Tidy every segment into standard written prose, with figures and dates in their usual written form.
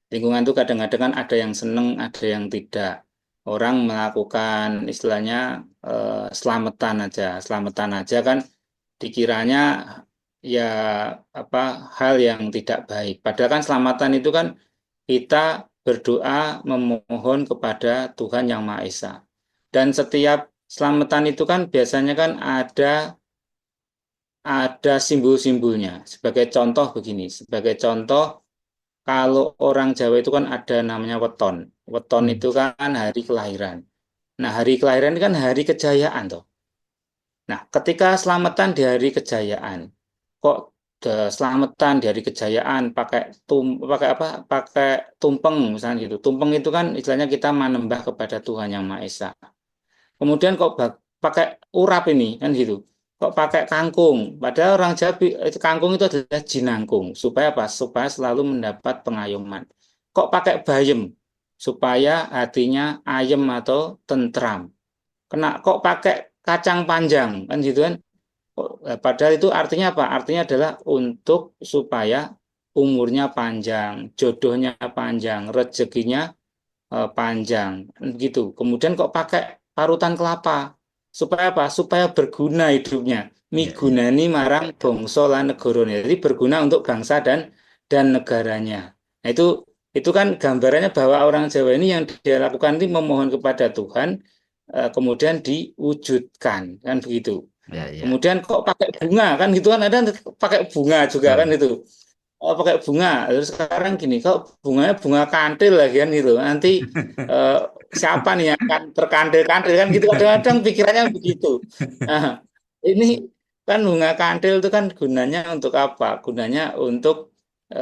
Lingkungan itu kadang-kadang kan ada yang seneng, ada yang tidak. Orang melakukan istilahnya selamatan aja kan dikiranya ya apa hal yang tidak baik. Padahal kan selamatan itu kan kita berdoa memohon kepada Tuhan Yang Maha Esa. Dan setiap selamatan itu kan biasanya kan ada simbol-simbolnya. Sebagai contoh begini, sebagai contoh kalau orang Jawa itu kan ada namanya weton. Weton Hmm. itu kan hari kelahiran. Nah, hari kelahiran ini kan hari kejayaan toh. Nah, ketika selamatan di hari kejayaan, kok selamatan di hari kejayaan pakai apa? Pakai tumpeng misalnya gitu. Tumpeng itu kan istilahnya kita menembah kepada Tuhan Yang Maha Esa. Kemudian kok pakai urap ini kan gitu. Kok pakai kangkung? Padahal orang Jawa kangkung itu adalah jinangkung. Supaya apa? Supaya selalu mendapat pengayoman. Kok pakai bayem? Supaya hatinya ayem atau tentram. Kok pakai kacang panjang kan gitu kan? Padahal itu artinya apa? Artinya adalah untuk supaya umurnya panjang, jodohnya panjang, rezekinya panjang gitu. Kemudian kok pakai parutan kelapa? Supaya apa? Supaya berguna hidupnya. Ya, ya. Migunani marang bangsa lan negarane. Jadi berguna untuk bangsa dan negaranya. Nah, itu kan gambarannya bahwa orang Jawa ini yang dia lakukan ini memohon kepada Tuhan kemudian diwujudkan kan begitu. Ya, ya. Kemudian kok pakai bunga kan gitu kan ada pakai bunga juga kan Betul. itu. Oh, pakai bunga. Terus sekarang gini, kok bunganya bunga kantil lagi kan gitu. Nanti eh, siapa nih yang akan terkantil-kantil kan gitu. Kadang-kadang pikirannya begitu. Nah, ini kan bunga kantil itu kan gunanya untuk apa? Gunanya untuk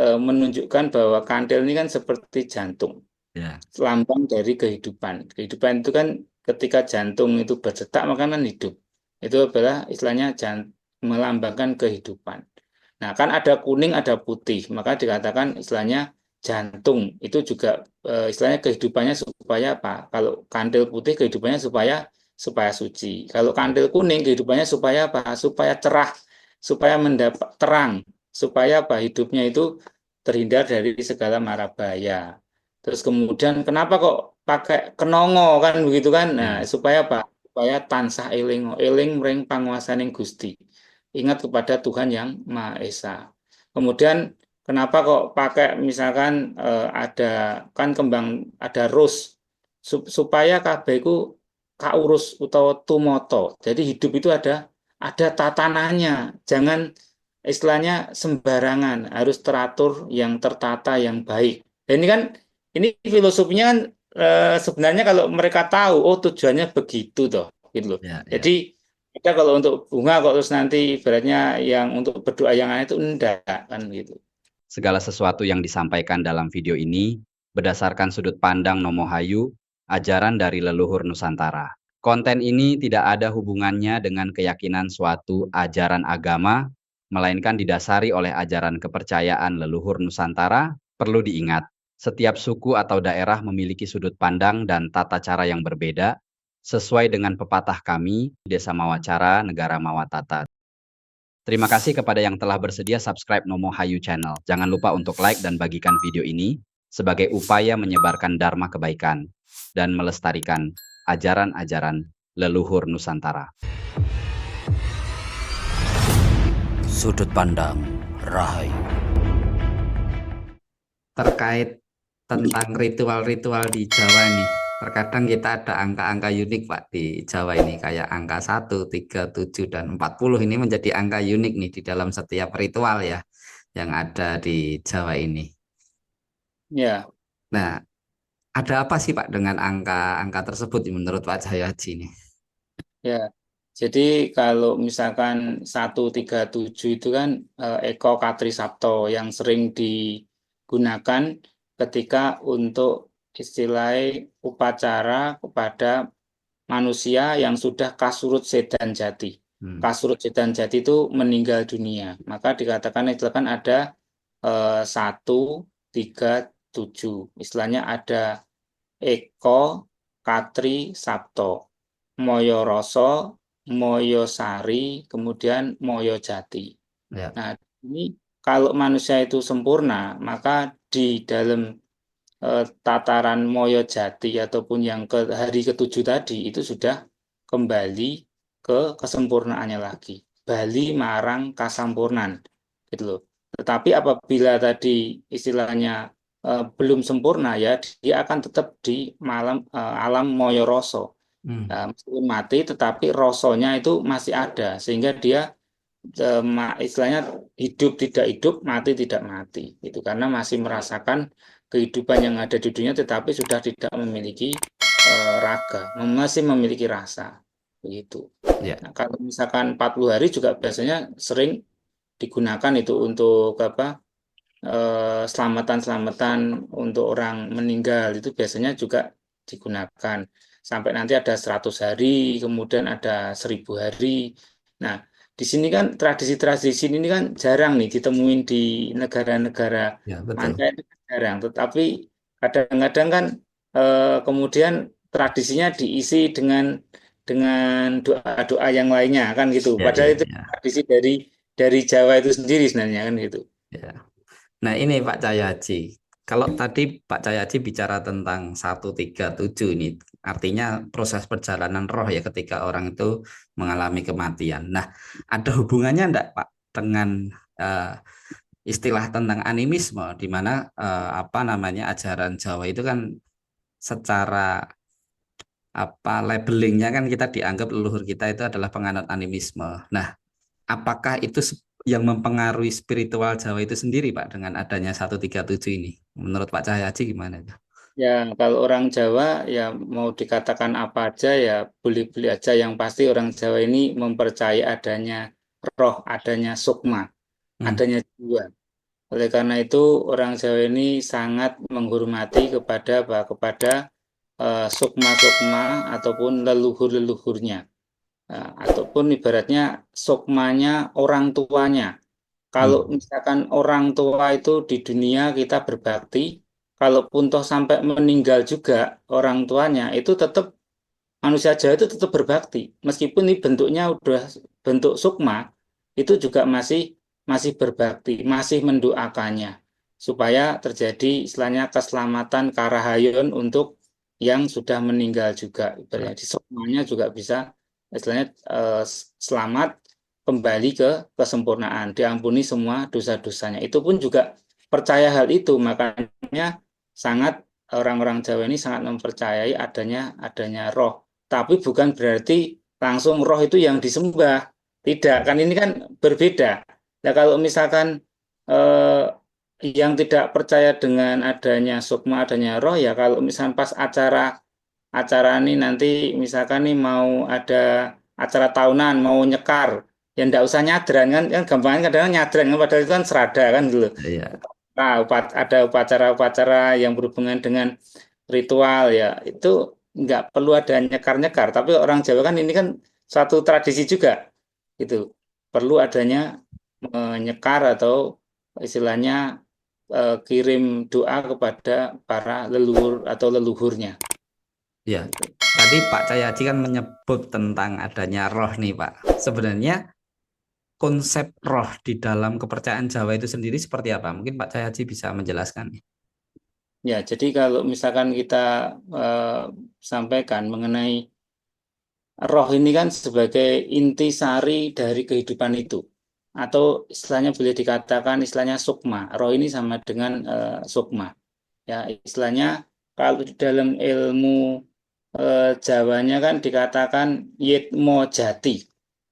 menunjukkan bahwa kantil ini kan seperti jantung, Ya. lambang dari kehidupan. Kehidupan itu kan ketika jantung itu berdetak maka kan hidup. Itu adalah istilahnya melambangkan kehidupan. Nah, kan ada kuning, ada putih, maka dikatakan istilahnya jantung itu juga istilahnya kehidupannya supaya apa? Kalau kantil putih kehidupannya supaya suci. Kalau kantil kuning kehidupannya supaya apa? Supaya cerah, supaya mendapat terang, supaya apa? Hidupnya itu terhindar dari segala mara bahaya. Terus kemudian kenapa kok pakai kenongo kan begitu kan? Nah, Ya. supaya apa? Supaya tansah eling eling mring panguasaning Gusti. Ingat kepada Tuhan yang Maha Esa. Kemudian kenapa kok pakai misalkan ada kan kembang ada rose supaya kabeh iku kaurus utawa tumoto. Jadi hidup itu ada tatanannya. Jangan istilahnya sembarangan, harus teratur yang tertata yang baik. Dan ini filosofinya kan sebenarnya kalau mereka tahu oh tujuannya begitu toh gitu loh. Ya, Jadi ya. kita kalau untuk bunga kok terus nanti ibaratnya yang untuk berdoa yang lain itu enggak kan gitu. Segala sesuatu yang disampaikan dalam video ini berdasarkan sudut pandang Nomohayu, ajaran dari leluhur Nusantara. Konten ini tidak ada hubungannya dengan keyakinan suatu ajaran agama, melainkan didasari oleh ajaran kepercayaan leluhur Nusantara. Perlu diingat, setiap suku atau daerah memiliki sudut pandang dan tata cara yang berbeda, sesuai dengan pepatah kami, Desa Mawacara, Negara Mawatata. Terima kasih kepada yang telah bersedia subscribe Nomo Hayu Channel. Jangan lupa untuk like dan bagikan video ini sebagai upaya menyebarkan dharma kebaikan dan melestarikan ajaran-ajaran leluhur Nusantara. Sudut pandang Rahayu. Terkait tentang ritual-ritual di Jawa nih. Terkadang kita ada angka-angka unik Pak di Jawa ini kayak angka 1, 3, 7, dan 40 ini menjadi angka unik nih di dalam setiap ritual ya yang ada di Jawa ini. Ya, Nah, ada apa sih Pak dengan angka-angka tersebut menurut Pak Jayadi ini? ya. Jadi kalau misalkan 137 itu kan Eko Katri Sapto yang sering digunakan ketika untuk istilah upacara kepada manusia yang sudah kasurut sedan jati. Hmm. Kasurut sedan jati itu meninggal dunia. Maka dikatakan itu kan ada 137. Istilahnya ada Eko, Katri, Sapto, Moyo Roso, Moyo Sari, kemudian Moyo Jati. Ya. Nah, ini kalau manusia itu sempurna, maka di dalam tataran Moyo Jati ataupun yang ke hari ketujuh tadi itu sudah kembali ke kesempurnaannya lagi. Bali marang kasampurnan gitu loh. Tetapi apabila tadi istilahnya belum sempurna ya, dia akan tetap di alam Moyo Roso. Meskipun mati tetapi rosonya itu masih ada sehingga dia istilahnya hidup tidak hidup, mati tidak mati. Itu karena masih merasakan kehidupan yang ada di dunia tetapi sudah tidak memiliki raga, masih memiliki rasa. Begitu. Ya, Nah, kalau misalkan 40 hari juga biasanya sering digunakan itu untuk apa? Selamatan-selamatan untuk orang meninggal itu biasanya juga digunakan. Sampai nanti ada 100 hari, kemudian ada 1000 hari. Nah, di sini kan tradisi-tradisi ini kan jarang nih ditemuin di negara-negara ya betul. manca itu jarang. Tetapi kadang-kadang kan kemudian tradisinya diisi dengan doa-doa yang lainnya kan gitu. Ya, Padahal ya, itu ya, tradisi dari Jawa itu sendiri sebenarnya kan gitu. ya. Nah ini Pak Cahyaji, kalau tadi Pak Cahyaji bicara tentang 137 ini, artinya proses perjalanan roh ya ketika orang itu mengalami kematian. Nah, ada hubungannya enggak Pak dengan eh, istilah tentang animisme, di mana apa namanya ajaran Jawa itu kan secara apa labelingnya kan kita dianggap leluhur kita itu adalah penganut animisme. Nah, apakah itu yang mempengaruhi spiritual Jawa itu sendiri, Pak, dengan adanya 137 ini? Menurut Pak Cahyaji gimana itu? Ya, kalau orang Jawa ya mau dikatakan apa aja ya boleh-boleh aja. Yang pasti orang Jawa ini mempercayai adanya roh, adanya sukma, Hmm. adanya jiwa. Oleh karena itu orang Jawa ini sangat menghormati kepada apa? Kepada sukma-sukma ataupun leluhur-leluhurnya. Ataupun ibaratnya sukmanya orang tuanya. Kalau Hmm. misalkan orang tua itu di dunia kita berbakti, kalaupun toh sampai meninggal juga orang tuanya itu tetap manusia Jawa itu tetap berbakti. Meskipun ini bentuknya udah bentuk sukma, itu juga masih masih berbakti, masih mendoakannya supaya terjadi istilahnya keselamatan karahayon untuk yang sudah meninggal juga. Ibaratnya di sukmanya juga bisa istilahnya selamat kembali ke kesempurnaan, diampuni semua dosa-dosanya. Itu pun juga percaya hal itu, makanya sangat orang-orang Jawa ini sangat mempercayai adanya roh. Tapi bukan berarti langsung roh itu yang disembah. Tidak, kan ini kan berbeda. Nah, kalau misalkan eh, yang tidak percaya dengan adanya sukma, adanya roh, ya kalau misalkan pas acara ini nanti misalkan nih mau ada acara tahunan, mau nyekar, ya ndak usah nyadran kan, kan gampangnya kadang nyadran kan, padahal itu kan serada kan dulu. Iya, Nah, ada upacara-upacara yang berhubungan dengan ritual ya, itu nggak perlu ada nyekar-nyekar. Tapi orang Jawa kan ini kan suatu tradisi juga, itu perlu adanya menyekar atau istilahnya kirim doa kepada para leluhur atau leluhurnya. iya. Tadi Pak Cahyaji kan menyebut tentang adanya roh nih, Pak. Sebenarnya konsep roh di dalam kepercayaan Jawa itu sendiri seperti apa? Mungkin Pak Cahyaji bisa menjelaskan. Ya, jadi kalau misalkan kita eh, sampaikan mengenai roh ini kan sebagai intisari dari kehidupan itu, atau istilahnya boleh dikatakan istilahnya sukma. Roh ini sama dengan sukma. Ya, istilahnya kalau di dalam ilmu Jawanya kan dikatakan yitmo jati,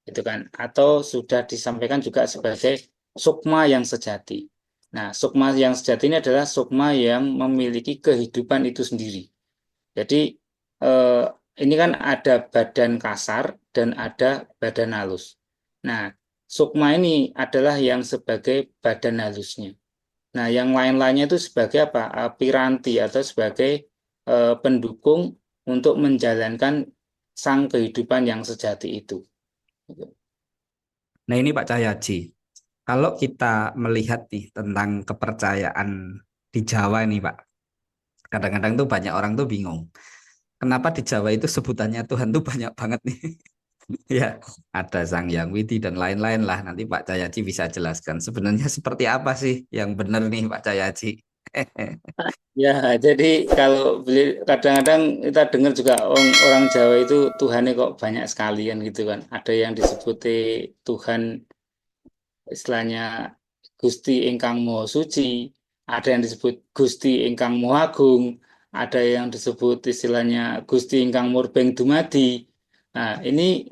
gitu kan, atau sudah disampaikan juga sebagai sukma yang sejati. Nah, sukma yang sejati ini adalah sukma yang memiliki kehidupan itu sendiri. Jadi eh, ini kan ada badan kasar dan ada badan halus. Nah, sukma ini adalah yang sebagai badan halusnya. Nah, yang lain-lainnya itu sebagai apa? Piranti atau sebagai pendukung untuk menjalankan sang kehidupan yang sejati itu. Nah ini Pak Cahyaji, kalau kita melihat nih tentang kepercayaan di Jawa ini Pak, kadang-kadang tuh banyak orang tuh bingung. Kenapa di Jawa itu sebutannya Tuhan tuh banyak banget nih? Ya, ada Sang Hyang Widi dan lain-lain lah. Nanti Pak Cahyaji bisa jelaskan sebenarnya seperti apa sih yang benar nih Pak Cahyaji. Ya, jadi kalau kadang-kadang kita dengar juga orang Jawa itu Tuhannya kok banyak sekalian gitu kan. Ada yang disebut Tuhan istilahnya Gusti Ingkang Maha Suci, ada yang disebut Gusti Ingkang Maha Agung, ada yang disebut istilahnya Gusti Ingkang Murbeng Dumadi. Nah, ini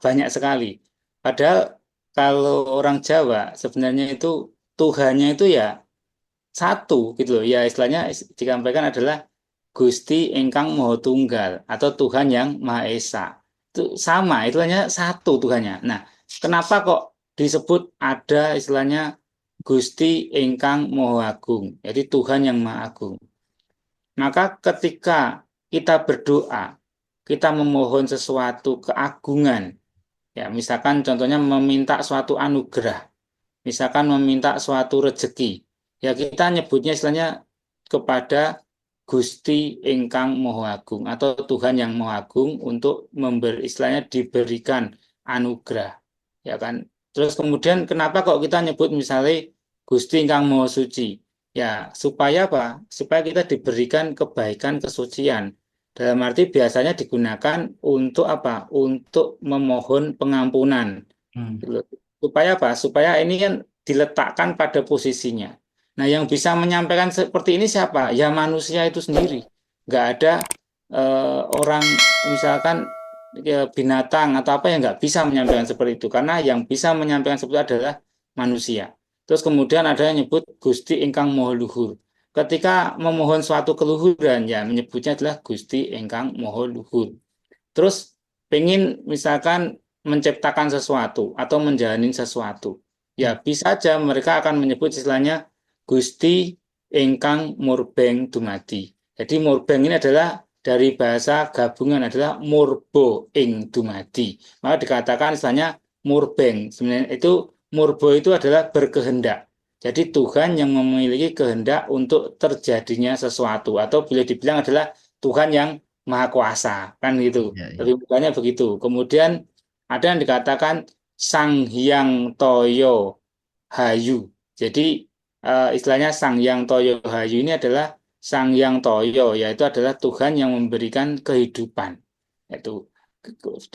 banyak sekali. Padahal kalau orang Jawa sebenarnya itu Tuhannya itu ya satu gitu loh. Ya istilahnya disampaikan adalah Gusti Ingkang Maha Tunggal atau Tuhan yang Maha Esa. Itu sama, itu hanya satu Tuhannya. Nah, kenapa kok disebut ada istilahnya Gusti Ingkang Maha Agung, jadi Tuhan yang Maha Agung. Maka ketika kita berdoa, kita memohon sesuatu keagungan, ya misalkan contohnya meminta suatu anugerah, misalkan meminta suatu rezeki, ya kita nyebutnya istilahnya kepada Gusti Ingkang Maha Agung atau Tuhan yang Maha Agung untuk istilahnya diberikan anugerah, ya kan. Terus kemudian kenapa kok kita nyebut misalnya Gusti Ingkang Maha Suci? Ya supaya apa? Supaya kita diberikan kebaikan kesucian. Dalam arti biasanya digunakan untuk apa? Untuk memohon pengampunan. Hmm. Gitu. Supaya apa? Supaya ini kan diletakkan pada posisinya. Nah, yang bisa menyampaikan seperti ini siapa? Ya manusia itu sendiri. Nggak ada orang misalkan binatang atau apa yang nggak bisa menyampaikan seperti itu. Karena yang bisa menyampaikan seperti itu adalah manusia. Terus kemudian ada yang nyebut Gusti Ingkang Maha Luhur. Ketika memohon suatu keluhuran, ya menyebutnya adalah Gusti Ingkang Maha Luhur. Terus pengen misalkan menciptakan sesuatu atau menjalani sesuatu. Ya bisa saja mereka akan menyebut istilahnya Gusti Ingkang Murbeng Dumadi. Jadi Murbeng ini adalah dari bahasa gabungan adalah Murbo ing Dumadi. Maka dikatakan istilahnya Murbeng. Sebenarnya itu Murbo itu adalah berkehendak. Jadi Tuhan yang memiliki kehendak untuk terjadinya sesuatu atau boleh dibilang adalah Tuhan yang Maha Kuasa kan gitu. Ya, ya. Lebih mudahnya begitu. Kemudian ada yang dikatakan Sang Hyang Toyo Hayu. Jadi istilahnya Sang Hyang Toyo Hayu ini adalah Sang Hyang Toyo, yaitu adalah Tuhan yang memberikan kehidupan. Yaitu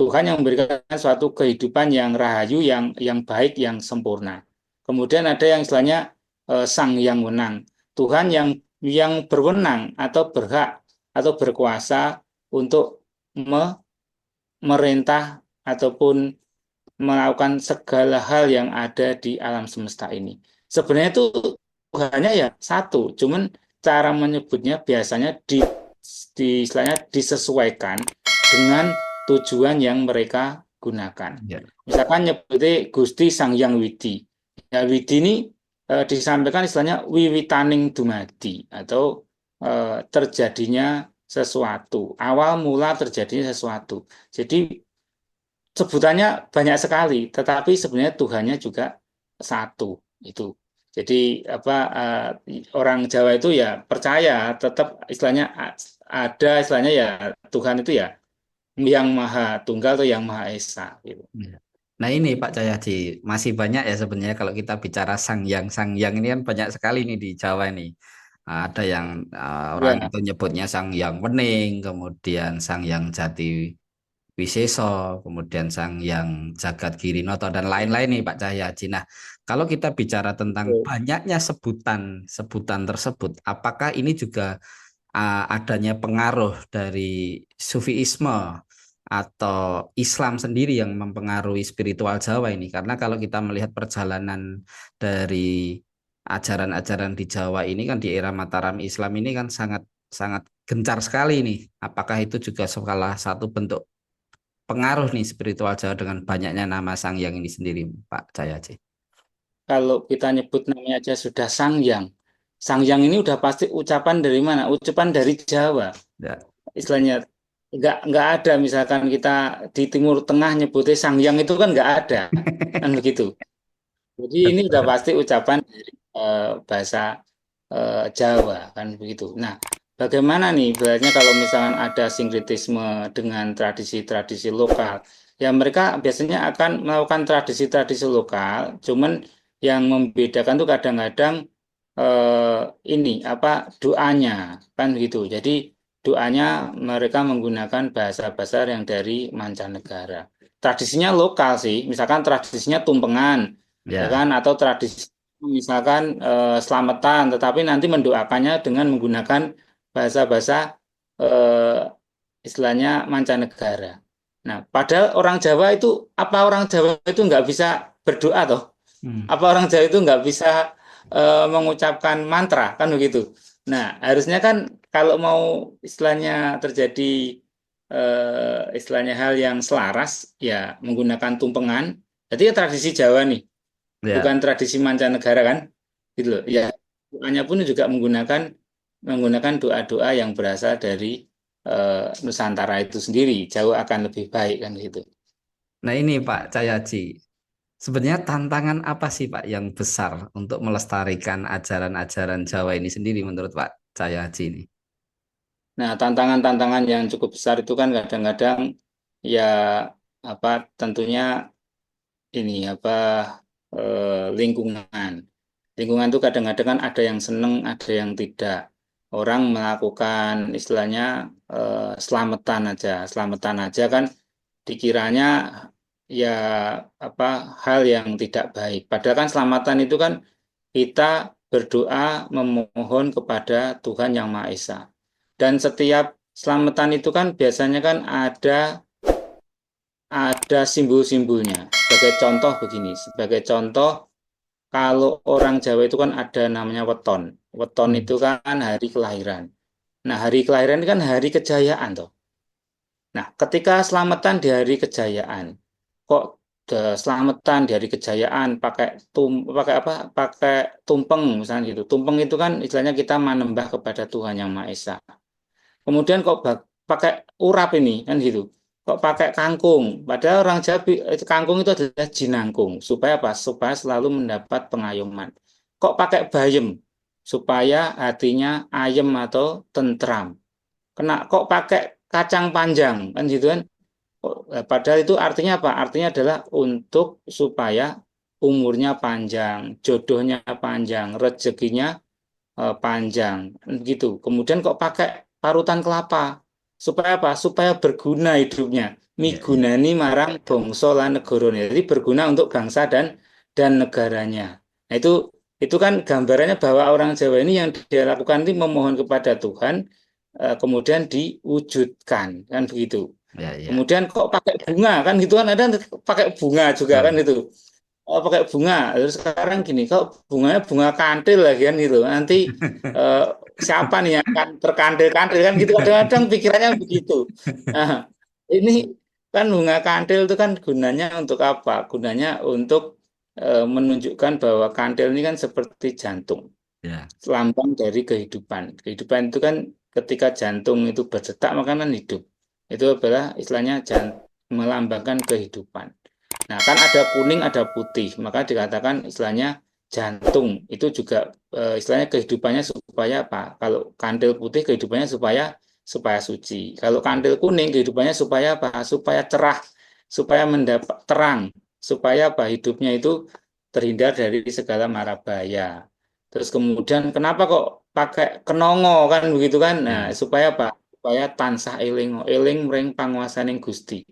Tuhan yang memberikan suatu kehidupan yang rahayu, yang baik, yang sempurna. Kemudian ada yang istilahnya Sang Yang Wenang, Tuhan yang berwenang atau berhak atau berkuasa untuk memerintah ataupun melakukan segala hal yang ada di alam semesta ini. Sebenarnya itu hanya ya satu, cuman cara menyebutnya biasanya istilahnya disesuaikan dengan tujuan yang mereka gunakan. Ya. Misalkan nyebutnya Gusti Sang Hyang Widi. Ya, Widi ini disampaikan istilahnya wiwitaning dumadi atau terjadinya sesuatu, awal mula terjadinya sesuatu. Jadi sebutannya banyak sekali, tetapi sebenarnya Tuhannya juga satu itu. Jadi apa orang Jawa itu ya percaya tetap istilahnya ada istilahnya ya Tuhan itu ya yang Maha Tunggal atau yang Maha Esa gitu. Ya. Nah ini Pak Cahyadi, masih banyak ya sebenarnya kalau kita bicara Sang Yang ini kan banyak sekali nih di Jawa ini. Ada yang orang Ya, itu nyebutnya Sang Yang Wening, kemudian Sang Yang Jati Wiseso, kemudian Sang Yang Jagat Girinoto dan lain-lain nih Pak Cahyadi. Nah, kalau kita bicara tentang banyaknya sebutan tersebut, apakah ini juga adanya pengaruh dari Sufiisme atau Islam sendiri yang mempengaruhi spiritual Jawa ini? Karena kalau kita melihat perjalanan dari ajaran-ajaran di Jawa ini kan di era Mataram Islam ini kan sangat sangat gencar sekali nih. Apakah itu juga salah satu bentuk pengaruh nih spiritual Jawa dengan banyaknya nama Sang Yang ini sendiri, Pak Cahyadi? kalau kita nyebut namanya aja sudah Sangyang. Sangyang ini udah pasti ucapan dari mana? Ucapan dari Jawa. Ya. Istilahnya nggak ada misalkan kita di Timur Tengah nyebutnya Sangyang itu kan nggak ada kan begitu. Jadi ini udah Betul. pasti ucapan dari bahasa Jawa kan begitu. Nah, bagaimana nih ibaratnya kalau misalkan ada sinkretisme dengan tradisi-tradisi lokal, ya mereka biasanya akan melakukan tradisi-tradisi lokal, cuman yang membedakan tuh kadang-kadang ini apa doanya kan gitu. Jadi doanya mereka menggunakan bahasa-bahasa yang dari mancanegara. Tradisinya lokal sih, misalkan tradisinya tumpengan, ya Ya. kan, atau tradisi misalkan selamatan, tetapi nanti mendoakannya dengan menggunakan bahasa-bahasa istilahnya mancanegara. Nah, padahal orang Jawa itu apa orang Jawa itu nggak bisa berdoa toh? Hmm. Apa orang Jawa itu nggak bisa mengucapkan mantra kan begitu. Nah, harusnya kan kalau mau istilahnya terjadi istilahnya hal yang selaras ya menggunakan tumpengan. Jadi ya tradisi Jawa nih, Ya. bukan tradisi mancanegara kan, gitu loh. Ya, doanya pun juga menggunakan doa-doa yang berasal dari Nusantara itu sendiri, jauh akan lebih baik kan gitu. Nah ini Pak Cahayaci, sebenarnya tantangan apa sih Pak yang besar untuk melestarikan ajaran-ajaran Jawa ini sendiri menurut Pak Cahayaci ini? Nah, tantangan-tantangan yang cukup besar itu kan kadang-kadang ya apa tentunya ini apa lingkungan. Lingkungan itu kadang-kadang kan ada yang seneng, ada yang tidak. Orang melakukan istilahnya selamatan aja kan dikiranya ya apa hal yang tidak baik. Padahal kan selamatan itu kan kita berdoa memohon kepada Tuhan Yang Maha Esa. Dan setiap selamatan itu kan biasanya kan ada simbol-simbolnya. Sebagai contoh begini, sebagai contoh kalau orang Jawa itu kan ada namanya weton. Weton Hmm. itu kan hari kelahiran. Nah, hari kelahiran itu kan hari kejayaan toh. Nah, ketika selamatan di hari kejayaan, kok selamatan di hari kejayaan pakai apa? Pakai tumpeng misalnya gitu. Tumpeng itu kan istilahnya kita menembah kepada Tuhan Yang Maha Esa. Kemudian kok pakai urap ini kan gitu. Kok pakai kangkung? Padahal orang Jawa kangkung itu adalah jinangkung. Supaya apa? Supaya selalu mendapat pengayoman. Kok pakai bayem? Supaya hatinya ayem atau tentram. Kok pakai kacang panjang kan gitu kan? Padahal itu artinya apa? Artinya adalah untuk supaya umurnya panjang, jodohnya panjang, rezekinya panjang gitu. Kemudian kok pakai parutan kelapa? Supaya apa? Supaya berguna hidupnya. Ya, ya. Migunani marang bangsa lan negarane. Jadi berguna untuk bangsa dan negaranya. Nah, itu kan gambarannya bahwa orang Jawa ini yang dia lakukan itu memohon kepada Tuhan kemudian diwujudkan kan begitu. Ya, ya. Kemudian kok pakai bunga kan gitu kan ada pakai bunga juga kan Betul. itu. Oh, pakai bunga. Terus sekarang gini, kok bunganya bunga kantil lagi kan gitu. Nanti eh, siapa nih yang akan terkantil-kantil kan gitu kadang-kadang pikirannya begitu. Nah, ini kan bunga kantil itu kan gunanya untuk apa? Gunanya untuk menunjukkan bahwa kantil ini kan seperti jantung, Ya, lambang dari kehidupan. Kehidupan itu kan ketika jantung itu berdetak maka kan hidup. Itu adalah istilahnya melambangkan kehidupan. Nah, kan ada kuning, ada putih, maka dikatakan istilahnya jantung itu juga istilahnya kehidupannya supaya apa? Kalau kandil putih kehidupannya supaya suci. Kalau kandil kuning kehidupannya supaya apa? Supaya cerah, supaya mendapat terang, supaya apa? Hidupnya itu terhindar dari segala mara bahaya. Terus kemudian kenapa kok pakai kenongo kan begitu kan? Nah, ya. supaya apa? Supaya tansah eling eling mring panguasaning Gusti.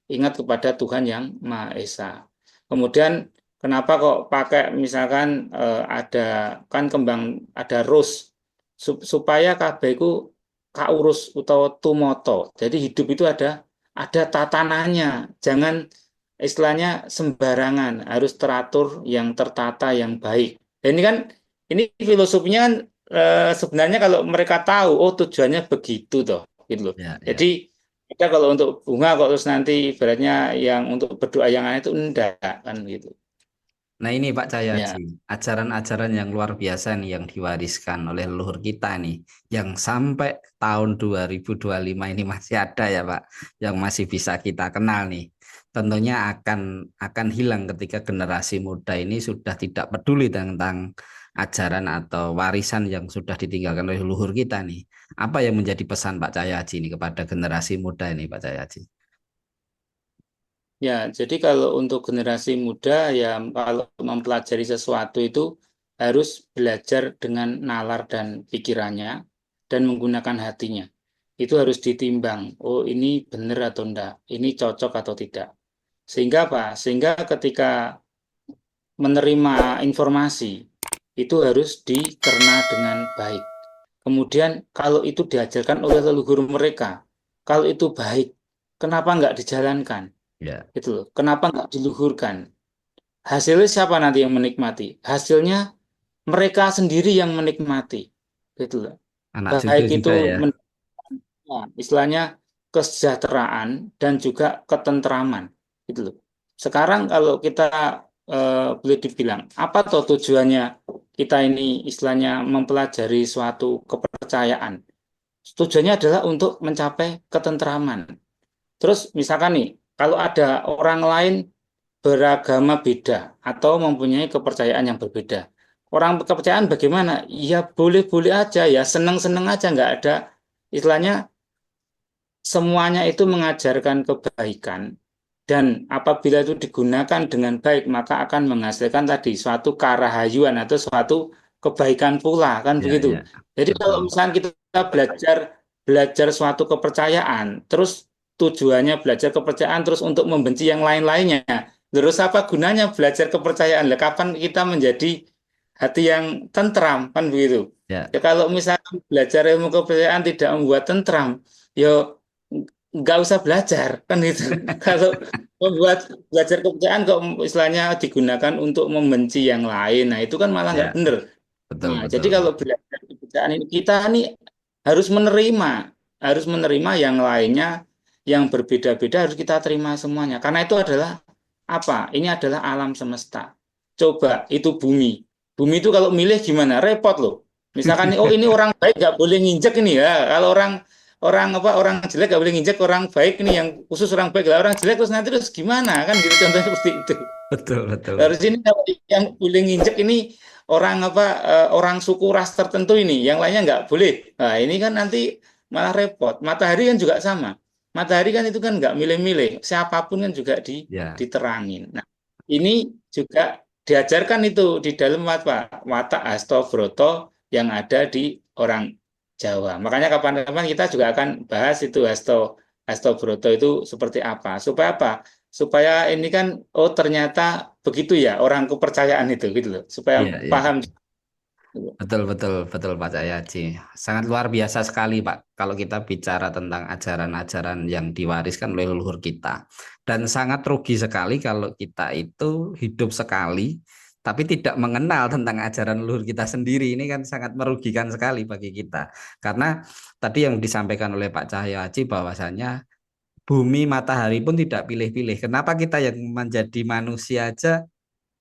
Ingat kepada Tuhan yang Maha Esa. Kemudian kenapa kok pakai misalkan ada kan kembang ada rose supaya kabeh iku kaurus utawa tumoto. Jadi hidup itu ada tatanannya. Jangan istilahnya sembarangan, harus teratur yang tertata yang baik. Dan ini filosofinya kan sebenarnya kalau mereka tahu oh tujuannya begitu toh gitu loh. Ya, Jadi ya. kita kalau untuk bunga kok terus nanti ibaratnya yang untuk berdoa yang lain itu enggak kan gitu. Nah ini Pak Cahayaci, Ya, ajaran-ajaran yang luar biasa nih yang diwariskan oleh leluhur kita nih, yang sampai tahun 2025 ini masih ada ya Pak, yang masih bisa kita kenal nih. Tentunya akan hilang ketika generasi muda ini sudah tidak peduli tentang ajaran atau warisan yang sudah ditinggalkan oleh leluhur kita nih. Apa yang menjadi pesan Pak Cahayaci ini kepada generasi muda ini Pak Cahayaci? ya. Jadi kalau untuk generasi muda ya kalau mempelajari sesuatu itu harus belajar dengan nalar dan pikirannya dan menggunakan hatinya. Itu harus ditimbang, oh ini benar atau enggak, ini cocok atau tidak. Sehingga apa? Sehingga ketika menerima informasi itu harus dicerna dengan baik. Kemudian kalau itu diajarkan oleh leluhur mereka, kalau itu baik, kenapa enggak dijalankan? Ya, Gitu loh. Kenapa enggak diluhurkan? Hasilnya siapa nanti yang menikmati? Hasilnya mereka sendiri yang menikmati. Gitu loh. anak cucu Baik itu juga ya. istilahnya kesejahteraan dan juga ketentraman. Gitu loh. Sekarang kalau kita boleh dibilang, apa toh tujuannya kita ini istilahnya mempelajari suatu kepercayaan? Tujuannya adalah untuk mencapai ketentraman. Terus misalkan nih, kalau ada orang lain beragama beda atau mempunyai kepercayaan yang berbeda. Orang kepercayaan bagaimana? Ya boleh-boleh aja ya, seneng-seneng aja, nggak ada istilahnya semuanya itu mengajarkan kebaikan dan apabila itu digunakan dengan baik maka akan menghasilkan tadi suatu karahayuan atau suatu kebaikan pula kan Ya, begitu. ya, Jadi kalau betul. misalnya kita belajar belajar suatu kepercayaan terus tujuannya belajar kepercayaan terus untuk membenci yang lain-lainnya. Terus apa gunanya belajar kepercayaan? Lah, kapan kita menjadi hati yang tentram kan begitu. Ya, Ya kalau misalnya belajar ilmu kepercayaan tidak membuat tentram, yo nggak usah belajar kan itu. Kalau membuat belajar kepercayaan kok istilahnya digunakan untuk membenci yang lain, nah itu kan malah nggak ya, benar. betul, Nah, jadi betul. kalau belajar kepercayaan ini kita nih harus menerima yang lainnya yang berbeda-beda harus kita terima semuanya. Karena itu adalah apa? Ini adalah alam semesta. Coba itu bumi. Bumi itu kalau milih gimana? Repot loh. Misalkan oh ini orang baik nggak boleh nginjek ini ya. Kalau orang orang apa orang jelek nggak boleh nginjek orang baik ini yang khusus orang baik lah orang jelek terus nanti terus gimana kan gitu contohnya seperti itu. Betul, betul, Harus betul. ini kalau yang boleh nginjek ini orang apa orang suku ras tertentu ini, yang lainnya nggak boleh. Nah, ini kan nanti malah repot. Matahari kan juga sama. Matahari kan itu kan nggak milih-milih, siapapun kan juga Ya, diterangin. Nah, ini juga diajarkan itu di dalam apa? Watak Hasto Broto yang ada di orang Jawa. Makanya kapan-kapan kita juga akan bahas itu Hasto Broto itu seperti apa. Supaya apa? Supaya ini kan oh ternyata begitu ya orang kepercayaan itu gitu loh supaya iya, iya. paham. Betul, betul, betul Pak Cahyaji. Sangat luar biasa sekali Pak kalau kita bicara tentang ajaran-ajaran yang diwariskan oleh leluhur kita. Dan sangat rugi sekali kalau kita itu hidup sekali tapi tidak mengenal tentang ajaran leluhur kita sendiri. Ini kan sangat merugikan sekali bagi kita. Karena tadi yang disampaikan oleh Pak Cahyaji bahwasanya bumi matahari pun tidak pilih-pilih. Kenapa kita yang menjadi manusia aja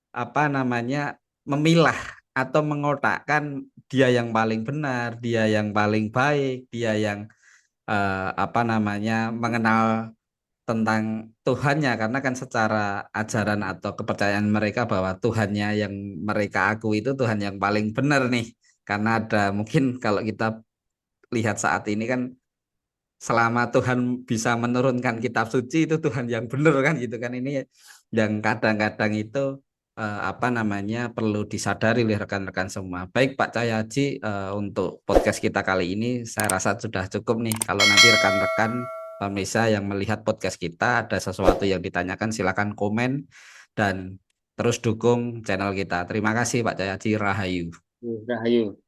apa namanya memilah atau mengotakkan dia yang paling benar, dia yang paling baik, dia yang apa namanya mengenal tentang Tuhannya karena kan secara ajaran atau kepercayaan mereka bahwa Tuhannya yang mereka akui itu Tuhan yang paling benar nih. Karena ada mungkin kalau kita lihat saat ini kan selama Tuhan bisa menurunkan kitab suci itu Tuhan yang benar kan gitu kan ini yang kadang-kadang itu apa namanya perlu disadari oleh rekan-rekan semua. Baik Pak Cahyaji untuk podcast kita kali ini saya rasa sudah cukup nih. Kalau nanti rekan-rekan pemirsa yang melihat podcast kita ada sesuatu yang ditanyakan silakan komen dan terus dukung channel kita. Terima kasih Pak Cahyaji, Rahayu. Rahayu.